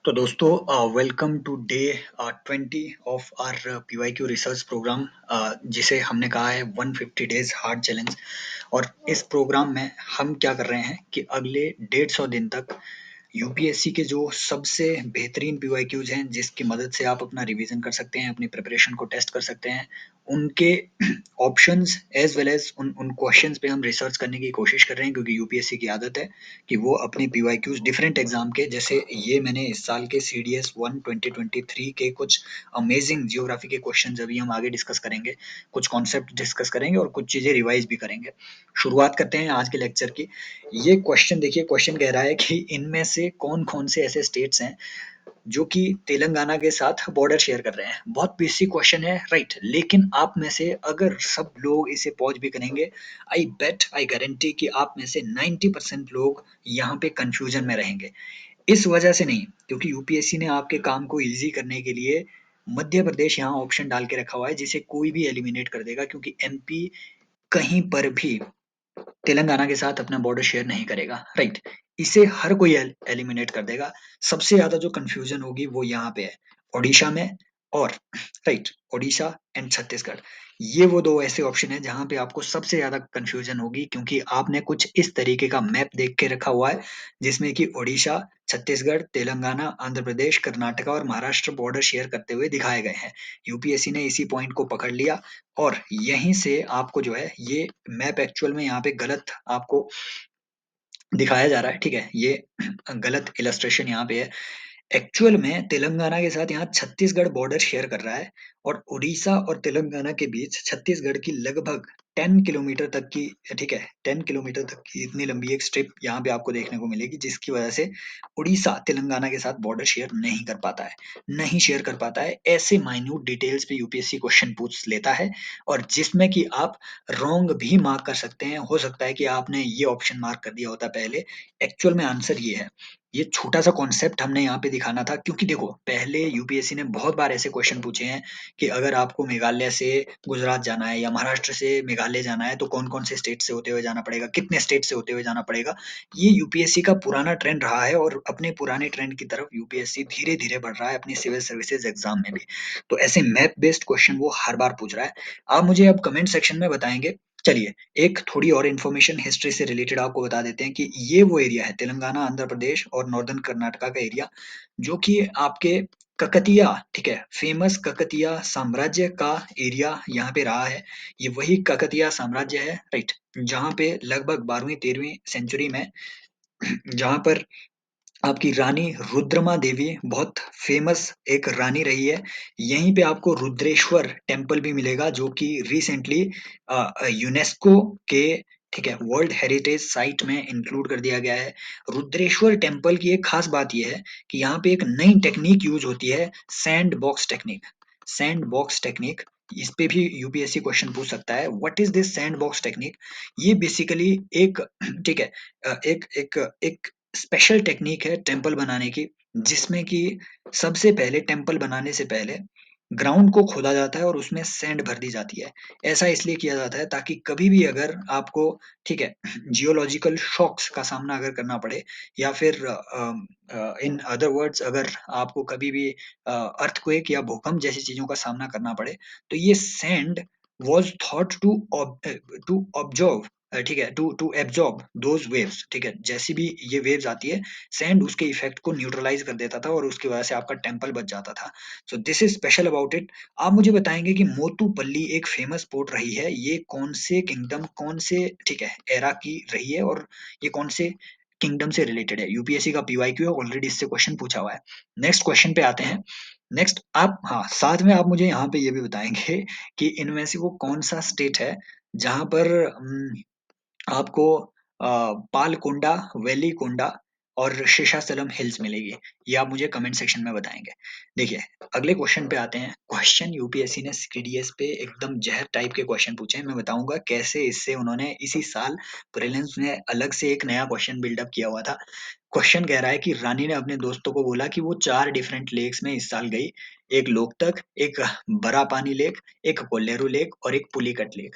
तो दोस्तों welcome to day 20 of our PYQ research program जिसे हमने कहा है 150 डेज हार्ड चैलेंज। और इस प्रोग्राम में हम क्या कर रहे हैं कि अगले 150 दिन तक यूपीएससी के जो सबसे बेहतरीन पीवाईक्यूज हैं जिसकी मदद से आप अपना रिवीजन कर सकते हैं, अपनी प्रिपरेशन को टेस्ट कर सकते हैं, उनके ऑप्शंस एज वेल एज उन क्वेश्चंस पे हम रिसर्च करने की कोशिश कर रहे हैं, क्योंकि यूपीएससी की आदत है कि वो अपने पीवाईक्यूज डिफरेंट एग्जाम के, जैसे ये मैंने इस साल के सीडीएस 1 2023 के कुछ अमेजिंग जियोग्राफी के क्वेश्चन अभी हम आगे डिस्कस करेंगे, कुछ कॉन्सेप्ट डिस्कस करेंगे और कुछ चीजें रिवाइज भी करेंगे। शुरुआत करते हैं आज के लेक्चर की। ये क्वेश्चन देखिए, क्वेश्चन कह रहा है कि इनमें से कौन कौन से ऐसे स्टेट्स हैं जो कि तेलंगाना के साथ बॉर्डर शेयर कर रहे हैं। बहुत बेसिक क्वेश्चन है, राइट? लेकिन आप में से अगर सब लोग इसे पॉज भी करेंगे, आई बेट, आई गारंटी कि आप में से 90% लोग यहाँ पे कंफ्यूजन में रहेंगे। इस वजह से नहीं, क्योंकि यूपीएससी ने आपके काम को इजी करने के लिए मध्य प्रदेश यहाँ ऑप्शन डाल के रखा हुआ है, जिसे कोई भी एलिमिनेट कर देगा, क्योंकि एमपी कहीं पर भी तेलंगाना के साथ अपना बॉर्डर शेयर नहीं करेगा, राइट? इसे हर कोई एलिमिनेट कर देगा। सबसे ज्यादा जो कंफ्यूजन होगी वो यहाँ पे है, ओडिशा में, और राइट, ओडिशा एंड छत्तीसगढ़। ये वो दो ऐसे ऑप्शन है जहां पे आपको सबसे ज्यादा कंफ्यूजन होगी, क्योंकि आपने कुछ इस तरीके का मैप देख के रखा हुआ है जिसमें कि ओडिशा, छत्तीसगढ़, तेलंगाना, आंध्र प्रदेश, कर्नाटका और महाराष्ट्र बॉर्डर शेयर करते हुए दिखाए गए हैं। यूपीएससी ने इसी पॉइंट को पकड़ लिया और यहीं से आपको जो है ये मैप एक्चुअल में यहाँ पे गलत आपको दिखाया जा रहा है, ठीक है? ये गलत इलस्ट्रेशन यहाँ पे है। एक्चुअल में तेलंगाना के साथ यहाँ छत्तीसगढ़ बॉर्डर शेयर कर रहा है, और उड़ीसा और तेलंगाना के बीच छत्तीसगढ़ की लगभग 10 किलोमीटर तक की, ठीक है, 10 किलोमीटर तक की इतनी लंबी एक स्ट्रिप यहाँ पे आपको देखने को मिलेगी, जिसकी वजह से उड़ीसा तेलंगाना के साथ बॉर्डर शेयर नहीं कर पाता है, नहीं शेयर कर पाता है। ऐसे माइन्यूट डिटेल्स पे यूपीएससी क्वेश्चन पूछ लेता है, और जिसमें कि आप रॉन्ग भी मार्क कर सकते हैं। हो सकता है कि आपने ये ऑप्शन मार्क कर दिया होता पहले, एक्चुअल में आंसर ये है। ये छोटा सा कॉन्सेप्ट हमने यहाँ पे दिखाना था, क्योंकि देखो पहले यूपीएससी ने बहुत बार ऐसे क्वेश्चन पूछे हैं कि अगर आपको मेघालय से गुजरात जाना है या महाराष्ट्र से मेघालय जाना है, तो कौन कौन से स्टेट से होते हुए जाना पड़ेगा, कितने स्टेट से होते हुए जाना पड़ेगा। ये यूपीएससी का पुराना ट्रेंड रहा है, और अपने पुराने ट्रेंड की तरफ यूपीएससी धीरे धीरे बढ़ रहा है अपनी सिविल सर्विसेज एग्जाम में भी। तो ऐसे मैप बेस्ड क्वेश्चन वो हर बार पूछ रहा है। आप मुझे अब कमेंट सेक्शन में बताएंगे। चलिए, एक थोड़ी और इन्फॉर्मेशन हिस्ट्री से रिलेटेड आपको बता देते हैं कि ये वो एरिया है, तेलंगाना, आंध्र प्रदेश और नॉर्दर्न कर्नाटका का एरिया, जो कि आपके ककतिया, ठीक है, फेमस ककतिया साम्राज्य का एरिया यहाँ पे रहा है। ये वही ककतिया साम्राज्य है, राइट, जहाँ पे लगभग 12वीं 13वीं सेंचुरी में जहाँ पर आपकी रानी रुद्रमा देवी बहुत फेमस एक रानी रही है। यहीं पे आपको रुद्रेश्वर टेम्पल भी मिलेगा, जो कि रिसेंटली यूनेस्को के, ठीक है, वर्ल्ड हेरिटेज साइट में इंक्लूड कर दिया गया है। रुद्रेश्वर टेम्पल की एक खास बात यह है कि यहाँ पे एक नई टेक्निक यूज होती है, sand box technique. Sand box technique, इस पे भी यूपीएससी क्वेश्चन पूछ सकता है, what is this sand box technique? ये बेसिकली एक ठीक है, एक स्पेशल टेक्निक है टेम्पल बनाने की, जिसमें कि सबसे पहले टेम्पल बनाने से पहले ग्राउंड को खोदा जाता है और उसमें सैंड भर दी जाती है। ऐसा इसलिए किया जाता है ताकि कभी भी अगर आपको, ठीक है, जियोलॉजिकल शॉक्स का सामना अगर करना पड़े, या फिर इन अदर वर्ड्स अगर आपको कभी भी अर्थक्वेक या भूकंप जैसी चीजों का सामना करना पड़े, तो ये sand was thought to observe, ठीक है, to to absorb those waves, ठीक है, जैसी भी ये वेव्स आती है, सैंड उसके इफेक्ट को न्यूट्रलाइज कर देता था और उसकी वजह से आपका टेम्पल बच जाता था। सो this is special about it. आप मुझे बताएंगे कि मोतुपल्ली एक फेमस पोर्ट रही है, ये कौन से किंगडम, कौन से, ठीक है, एरा की रही है, और ये कौन से किंगडम से रिलेटेड है? यूपीएससी का पीवाईक्यू है, ऑलरेडी इससे क्वेश्चन पूछा हुआ है। नेक्स्ट क्वेश्चन पे आते हैं। नेक्स्ट आप, हाँ, साथ में आप मुझे यहाँ पे ये भी बताएंगे कि इनमें से वो कौन सा स्टेट है जहां पर आपको पालकोंडा, वेलिकोंडा और शेषाचलम हिल्स मिलेगी। ये आप मुझे कमेंट सेक्शन में बताएंगे। देखिए, अगले क्वेश्चन पे आते हैं। क्वेश्चन यूपीएससी ने सीडीएस पे एकदम जहर टाइप के क्वेश्चन पूछे हैं। मैं बताऊंगा कैसे इससे उन्होंने इसी साल प्रीलिम्स में अलग से एक नया क्वेश्चन बिल्डअप किया हुआ था। क्वेश्चन कह रहा है कि रानी ने अपने दोस्तों को बोला कि वो 4 डिफरेंट लेक्स में इस साल गई, एक लोकतक, एक बरापानी लेक, एक कोल्लेरू लेक और एक पुलिकट लेक।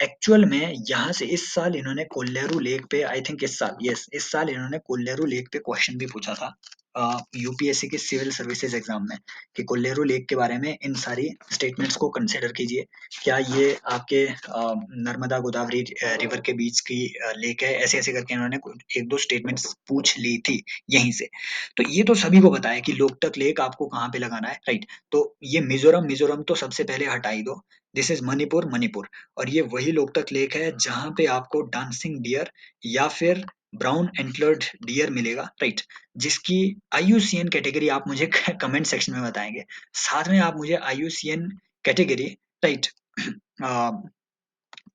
एक्चुअल में यहाँ से इस साल इन्होंने कोल्लेरू लेक पे, आई थिंक इस साल, यस, इस साल इन्होंने कोल्लेरू लेक पे क्वेश्चन भी पूछा था। यूपीएससी के सिविल सर्विसेज एग्जाम में कि कोल्लेरू लेक के बारे में इन सारी स्टेटमेंट्स को कंसिडर कीजिए। क्या ये आपके नर्मदा गोदावरी रिवर के बीच की लेक है? ऐसे ऐसे करके इन्होंने एक दो स्टेटमेंट्स पूछ ली थी यहीं से। तो ये तो सभी को पता है कि लोकटक लेक आपको कहाँ पे लगाना है, राइट? तो ये मिजोरम मिजोरम तो सबसे पहले हटा ही दो। This is Manipur Manipur. और ये वही लोकटक लेक है जहाँ पे आपको डांसिंग डियर या फिर ब्राउन एंटलर्ड डियर मिलेगा, राइट? जिसकी आईयूसीएन कैटेगरी आप मुझे कमेंट सेक्शन में बताएंगे। साथ में आप मुझे IUCN category, right,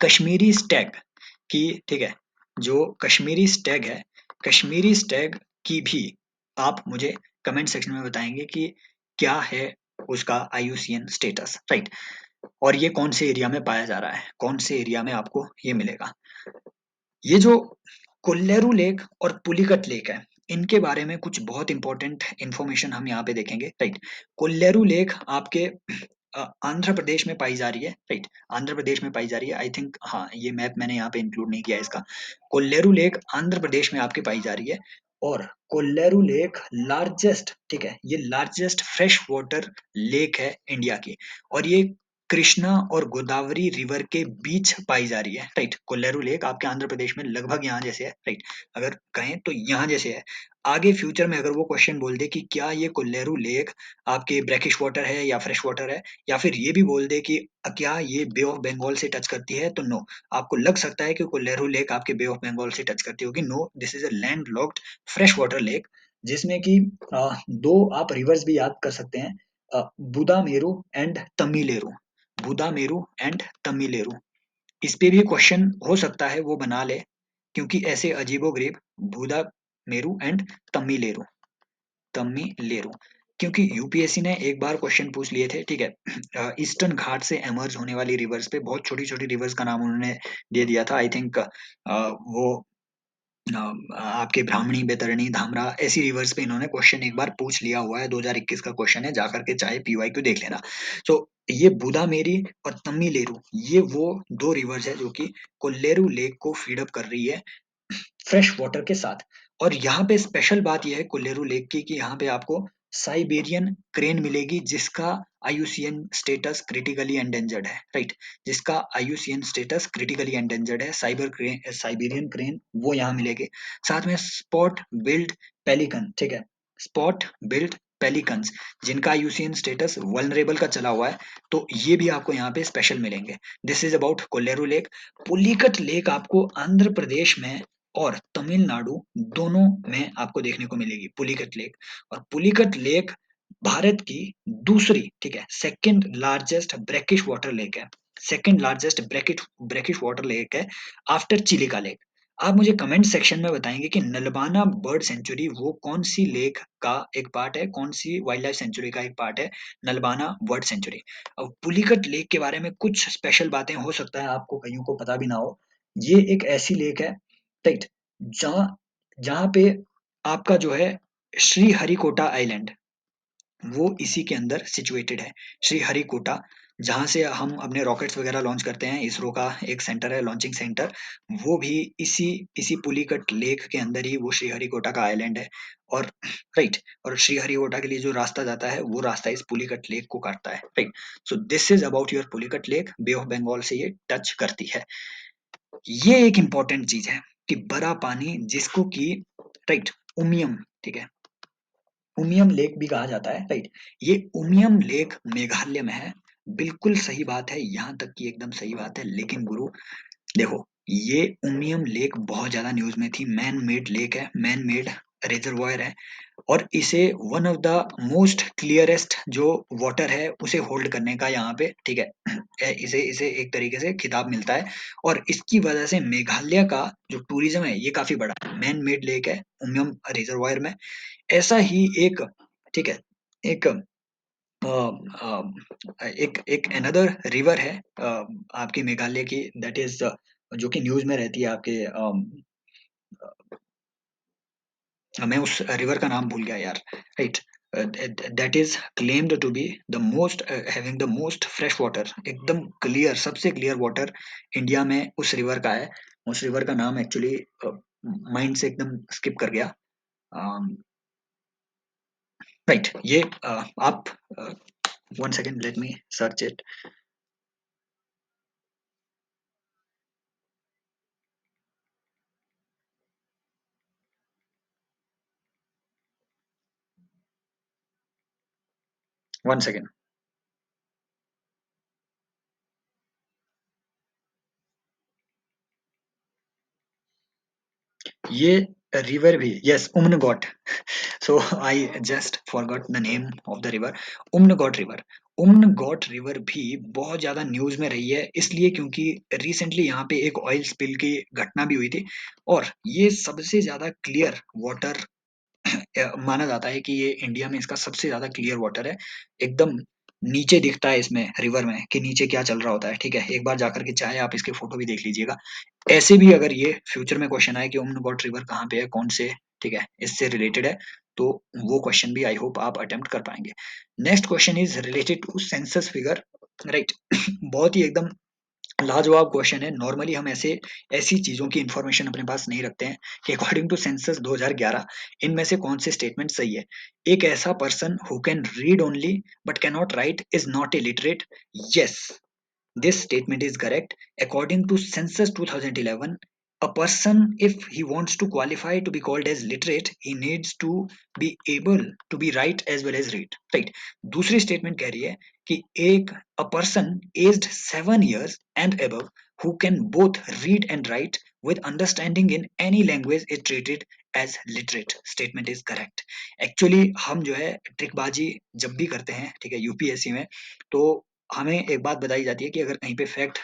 Kashmiri Stag की, ठीक है, जो कश्मीरी स्टैग है, कश्मीरी स्टैग की भी आप मुझे कमेंट सेक्शन में बताएंगे कि क्या है उसका आईयूसीएन स्टेटस, राइट? और ये कौन से एरिया में पाया जा रहा है, कौन से एरिया में आपको ये मिलेगा। ये जो कोल्लेरू लेक और पुलिकट लेक है, इनके बारे में कुछ बहुत इंपॉर्टेंट इंफॉर्मेशन हम यहाँ पे देखेंगे, राइट? कोल्लेरू लेक आपके आंध्र प्रदेश में पाई जा रही है, राइट? आंध्र प्रदेश में पाई जा रही है, आई थिंक। हाँ, ये मैप मैंने यहाँ पे इंक्लूड नहीं किया है इसका। कोल्लेरू लेक आंध्र प्रदेश में आपके पाई जा रही है। और कोल्लेरू लेक लार्जेस्ट, ठीक है, ये लार्जेस्ट फ्रेश वाटर लेक है इंडिया की। और ये कृष्णा और गोदावरी रिवर के बीच पाई जा रही है, राइट? कोल्लेरू लेक आपके आंध्र प्रदेश में लगभग यहाँ जैसे है, राइट? अगर कहें तो यहाँ जैसे है। आगे फ्यूचर में अगर वो क्वेश्चन बोल दे कि क्या ये कोल्लेरू लेक आपके ब्रैकिश वाटर है या फ्रेश वाटर है, या फिर ये भी बोल दे कि क्या ये बे ऑफ बंगाल से टच करती है, तो नो। आपको लग सकता है कि कोल्लेरू लेक आपके बे ऑफ बंगाल से टच करती होगी। No, this is a land locked fresh water lake, जिसमें कि दो आप रिवर्स भी याद कर सकते हैं, बुदामेरू एंड तमिलेरू। बुदामेरू एंड तमिलेरू, इस पे भी क्वेश्चन हो सकता है वो बना ले, क्योंकि ऐसे अजीबोगरीब बुदामेरू एंड तमिलेरू, तमिलेरू, क्योंकि यूपीएससी ने एक बार क्वेश्चन पूछ लिए थे, ठीक है, ईस्टर्न घाट से एमर्ज होने वाली रिवर्स पे बहुत छोटी छोटी रिवर्स का नाम उन्होंने दे दिया था। आई थिंक वो आपके ब्राह्मणी, बैतरणी, धामरा, ऐसी रिवर्स पे इन्होंने क्वेश्चन एक बार पूछ लिया हुआ है। 2021 का क्वेश्चन है, जाकर के चाहे पीवाईक्यू देख लेना। तो ये बुदामेरी और तमिलेरू, ये वो दो रिवर्स है जो कि कोल्लेरू लेक को फीड अप कर रही है फ्रेश वाटर के साथ। और यहाँ पे स्पेशल बात यह है कोल्लेरू लेक की कि यहाँ पे आपको साइबेरियन क्रेन मिलेगी, जिसका आईयूसीएन स्टेटस क्रिटिकली एंडेंजर्ड है, राइट? जिसका आईयूसीएन स्टेटस क्रिटिकली एंडेंजर्ड है, साइबेरियन क्रेन वो यहाँ मिलेगी। साथ में स्पॉट बिल्ड पेलिकन, ठीक है, स्पॉट बिल्ड पेलिकन्स, जिनका आईयूसीएन स्टेटस वल्नरेबल का चला हुआ है, तो ये भी आपको यहाँ पे स्पेशल मिलेंगे। This is about Kolleru lake. Pulicat lake आपको आंध्र प्रदेश में और तमिलनाडु दोनों में आपको देखने को मिलेगी, पुलिकट लेक। और पुलिकट लेक भारत की दूसरी, ठीक है, second largest brackish water lake है। Second largest brackish brackish water lake है आफ्टर चिलिका लेक। आप मुझे कमेंट सेक्शन में बताएंगे कि नलबाना बर्ड सेंचुरी वो कौन सी लेक का एक पार्ट है, कौन सी वाइल्ड लाइफ सेंचुरी का एक पार्ट है नलबाना बर्ड सेंचुरी। अब पुलिकट लेक के बारे में कुछ स्पेशल बातें हो सकता है आपको कईयों को पता भी ना हो। ये एक ऐसी लेक है, राइट, जहाँ जहाँ पे आपका जो है श्रीहरिकोटा आइलैंड, वो इसी के अंदर सिचुएटेड है। श्रीहरिकोटा, जहाँ से हम अपने रॉकेट्स वगैरह लॉन्च करते हैं, इसरो का एक सेंटर है, लॉन्चिंग सेंटर, वो भी इसी इसी पुलिकट लेक के अंदर ही वो श्रीहरिकोटा का आइलैंड है। और राइट, और श्रीहरिकोटा के लिए जो रास्ता जाता है वो रास्ता इस पुलिकट लेक को काटता है, right? So this is about your Pulicat lake, Bay of Bengal से ये टच करती है। ये एक इंपॉर्टेंट चीज है कि बड़ा पानी, जिसको कि, राइट, उमियम, ठीक है, उमियम लेक भी कहा जाता है, राइट? ये उमियम लेक मेघालय में है। बिल्कुल सही बात है, यहाँ तक की एकदम सही बात है। लेकिन गुरु देखो, ये उमियम लेक बहुत ज्यादा न्यूज में थी। मैन मेड लेक है, मैन मेड रिजर्वायर है, और इसे one of the most clearest जो वाटर है उसे होल्ड करने का यहाँ पे, ठीक है, इसे इसे एक तरीके से खिताब मिलता है। और इसकी वजह से मेघालय का जो टूरिज्म है ये काफी बड़ा है। मैन मेड लेक है उमियम रिजर्वायर में। ऐसा ही एक, ठीक है, एक एक एक अनदर रिवर है आपकी मेघालय की, दैट इज, जो कि न्यूज में रहती है आपके, मैं उस रिवर का नाम भूल गया यार, right? That is claimed to be the most, having the most fresh water, एकदम क्लियर, सबसे क्लियर वाटर इंडिया में उस रिवर का है। उस रिवर का नाम एक्चुअली माइंड से एकदम स्किप कर गया। राइट, ये आप 1 second, let me search it. 1 second. ये रिवर भी, yes, Umngot. So I just forgot the name of the river. Umngot river. Umngot river भी बहुत ज्यादा न्यूज में रही है, इसलिए क्योंकि रिसेंटली यहाँ पे एक ऑयल स्पिल की घटना भी हुई थी, और ये सबसे ज्यादा क्लियर वाटर माना जाता है कि ये इंडिया में इसका सबसे ज्यादा क्लियर वाटर है। एकदम नीचे दिखता है इसमें, रिवर में, कि नीचे क्या चल रहा होता है। ठीक है, एक बार जाकर के चाहे आप इसके फोटो भी देख लीजिएगा। ऐसे भी अगर ये फ्यूचर में क्वेश्चन आए कि उम्नगॉट रिवर कहाँ पे है, कौन से, ठीक है, इससे रिलेटेड है, तो वो क्वेश्चन भी आई होप आप अटेम्प्ट कर पाएंगे। Next question is related to census figure. Right. बहुत ही एकदम लाजवाब क्वेश्चन है। नॉर्मली हम ऐसी चीजों की इंफॉर्मेशन अपने पास नहीं रखते हैं कि अकॉर्डिंग टू सेंसस 2011 इनमें से कौन से स्टेटमेंट सही है। एक ऐसा person who can read only but can not right is not illiterate. Yes, this statement is correct. According to Census 2011, a person, if he wants to qualify to be called as literate, he needs to be able to be write as well as read. Right. दूसरी statement कह रही है कि एक a person aged 7 years and above who can both read and write with understanding in any language is treated as literate. Statement is correct. Actually हम जो है ट्रिकबाजी जब भी करते हैं, ठीक है, यूपीएससी में, तो हमें एक बात बताई जाती है कि अगर कहीं पे फैक्ट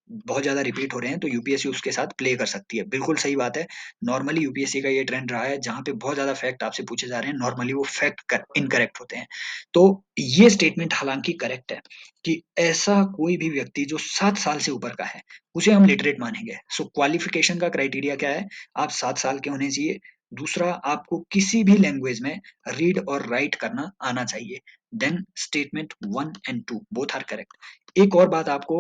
बहुत ज्यादा रिपीट हो रहे हैं तो यूपीएससी उसके साथ प्ले कर सकती है। बिल्कुल सही बात है। नॉर्मली यूपीएससी का ये ट्रेंड रहा है, जहां पे बहुत ज्यादा फैक्ट आपसे पूछे जा रहे हैं, नॉर्मली वो फैक्ट इनकरेक्ट होते हैं। तो ये स्टेटमेंट हालांकि करेक्ट है कि ऐसा कोई भी व्यक्ति जो 7 साल से ऊपर का है उसे हम लिटरेट मानेंगे। सो क्वालिफिकेशन का क्राइटेरिया क्या है? आप 7 साल के होने चाहिए। दूसरा, आपको किसी भी लैंग्वेज में रीड और राइट करना आना चाहिए। Then statement 1 and 2 both are correct. एक और बात आपको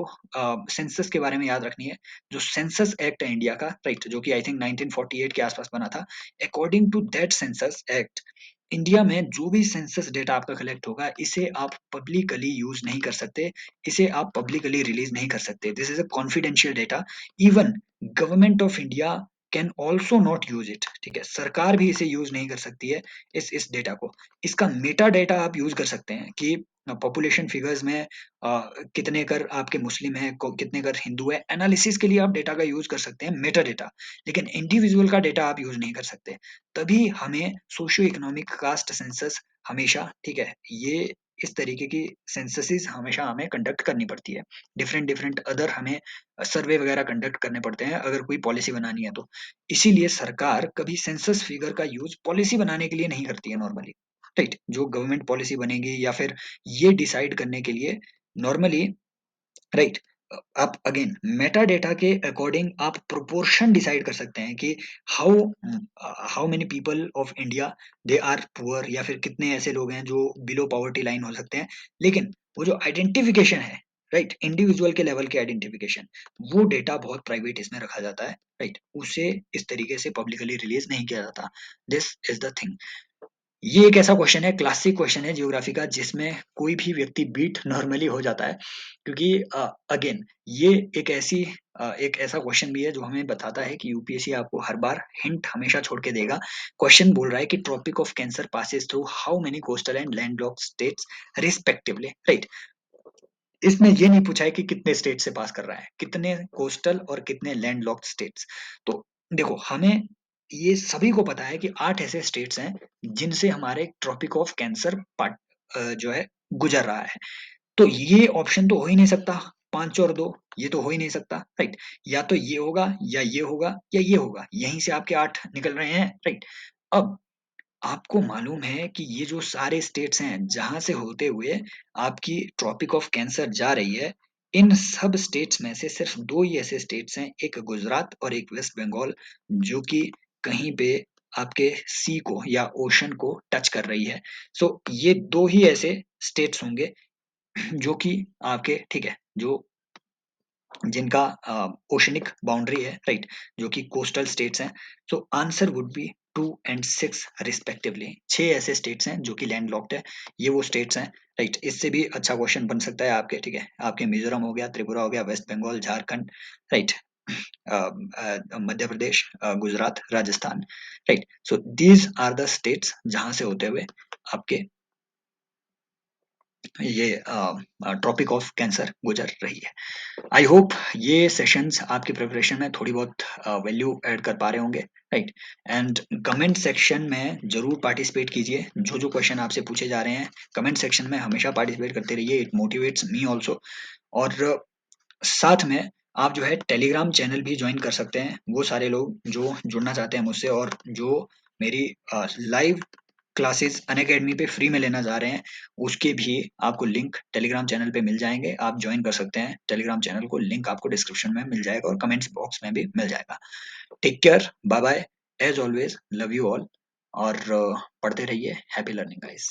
सेंसस के बारे में याद रखनी है। जो सेंसस एक्ट है इंडिया का, राइट, जो कि आई थिंक 1948 के आसपास बना था। According to that census act, India में जो भी सेंसस डेटा आपका कलेक्ट होगा, इसे आप पब्लिकली यूज नहीं कर सकते, इसे आप पब्लिकली रिलीज नहीं कर सकते। This is a confidential data. Even government of India can also not use it. ठीक है, सरकार भी इसे यूज नहीं कर सकती है, इस डेटा को। इसका मेटा डेटा आप यूज कर सकते हैं कि पॉपुलेशन फिगर्स में कितने कर आपके मुस्लिम है, कितने कर हिंदू है, एनालिसिस के लिए आप डेटा का यूज कर सकते हैं, मेटा डेटा। लेकिन इंडिविजुअल का डेटा आप यूज नहीं कर सकते। तभी हमें सोशियो इकोनॉमिक कास्ट सेंसस हमेशा, ठीक है, ये इस तरीके की सेंससेस हमेशा हमें कंडक्ट करनी पड़ती है। डिफरेंट डिफरेंट अदर हमें सर्वे वगैरह कंडक्ट करने पड़ते हैं अगर कोई पॉलिसी बनानी है तो। इसीलिए सरकार कभी सेंसस फिगर का यूज पॉलिसी बनाने के लिए नहीं करती है नॉर्मली। राइट, जो गवर्नमेंट पॉलिसी बनेगी या फिर ये डिसाइड करने के लिए नॉर्मली, राइट, आप अगेन मेटा डेटा के अकॉर्डिंग आप प्रोपोर्शन डिसाइड कर सकते हैं कि how how many people of India they are poor, या फिर कितने ऐसे लोग हैं जो बिलो पॉवर्टी लाइन हो सकते हैं। लेकिन वो जो आइडेंटिफिकेशन है, राइट, इंडिविजुअल के लेवल के आइडेंटिफिकेशन, वो डेटा बहुत प्राइवेट इसमें रखा जाता है। राइट, उसे इस तरीके से पब्लिकली रिलीज नहीं किया जाता। This is the thing. ये एक ऐसा क्वेश्चन है, क्लासिक क्वेश्चन है ज्योग्राफी का, जिसमें कोई भी व्यक्ति बीट नॉर्मली हो जाता है, क्योंकि अगेन ये एक ऐसा क्वेश्चन भी है जो हमें बताता है कि यूपीएससी आपको हर बार हिंट हमेशा छोड़ के देगा। क्वेश्चन बोल रहा है कि tropic of cancer passes through how many coastal and landlocked states respectively. Right, इसमें ये नहीं पूछा है कि कितने स्टेट से पास कर रहा है, कितने कोस्टल और कितने लैंडलॉक्ड स्टेट्स। तो देखो, हमें ये सभी को पता है कि 8 ऐसे स्टेट्स हैं जिनसे हमारे ट्रॉपिक ऑफ कैंसर पार्ट जो है गुजर रहा है। तो ये ऑप्शन तो हो ही नहीं सकता, 5 और 2, ये तो हो ही नहीं सकता। राइट, या तो ये होगा या ये होगा या ये होगा, यहीं से आपके 8 निकल रहे हैं। राइट, अब आपको मालूम है कि ये जो सारे स्टेट्स हैं जहां से होते हुए आपकी ट्रॉपिक ऑफ कैंसर जा रही है, इन सब स्टेट्स में से सिर्फ 2 ही ऐसे स्टेट्स हैं, एक गुजरात और एक वेस्ट बंगाल, जो कि कहीं पे आपके सी को या ओशन को टच कर रही है। सो ये 2 ही ऐसे स्टेट्स होंगे जो कि आपके, ठीक है, जो जिनका ओशनिक बाउंड्री है, राइट, जो कि कोस्टल स्टेट्स हैं। So answer would be 2 and 6 respectively. 6 ऐसे स्टेट्स हैं जो कि लैंडलॉक्ड है, ये वो स्टेट्स हैं, राइट। इससे भी अच्छा क्वेश्चन बन सकता है आपके, ठीक है, आपके मिजोरम हो गया, त्रिपुरा हो गया, West Bengal, Jharkhand, right, Madhya Pradesh, Gujarat, Rajasthan, right. So these are the states जहां से होते हुए आपके ये ट्रॉपिक ऑफ कैंसर गुजर रही है। आई होप ये सेशंस आपकी प्रिपरेशन में थोड़ी बहुत वैल्यू ऐड कर पा रहे होंगे, राइट। एंड कमेंट सेक्शन में जरूर पार्टिसिपेट कीजिए, जो जो क्वेश्चन आपसे पूछे जा रहे हैं कमेंट सेक्शन में हमेशा पार्टिसिपेट करते रहिए, इट मोटिवेट्स मी ऑल्सो। और साथ में आप जो है टेलीग्राम चैनल भी ज्वाइन कर सकते हैं, वो सारे लोग जो जुड़ना चाहते हैं मुझसे और जो मेरी लाइव क्लासेस अनअकैडमी पे फ्री में लेना चाह रहे हैं, उसके भी आपको लिंक टेलीग्राम चैनल पे मिल जाएंगे, आप ज्वाइन कर सकते हैं टेलीग्राम चैनल को, लिंक आपको डिस्क्रिप्शन में मिल जाएगा और कमेंट्स बॉक्स में भी मिल जाएगा। Take care, bye bye, as always love you all, और पढ़ते रहिए, हैप्पी लर्निंग गाइस।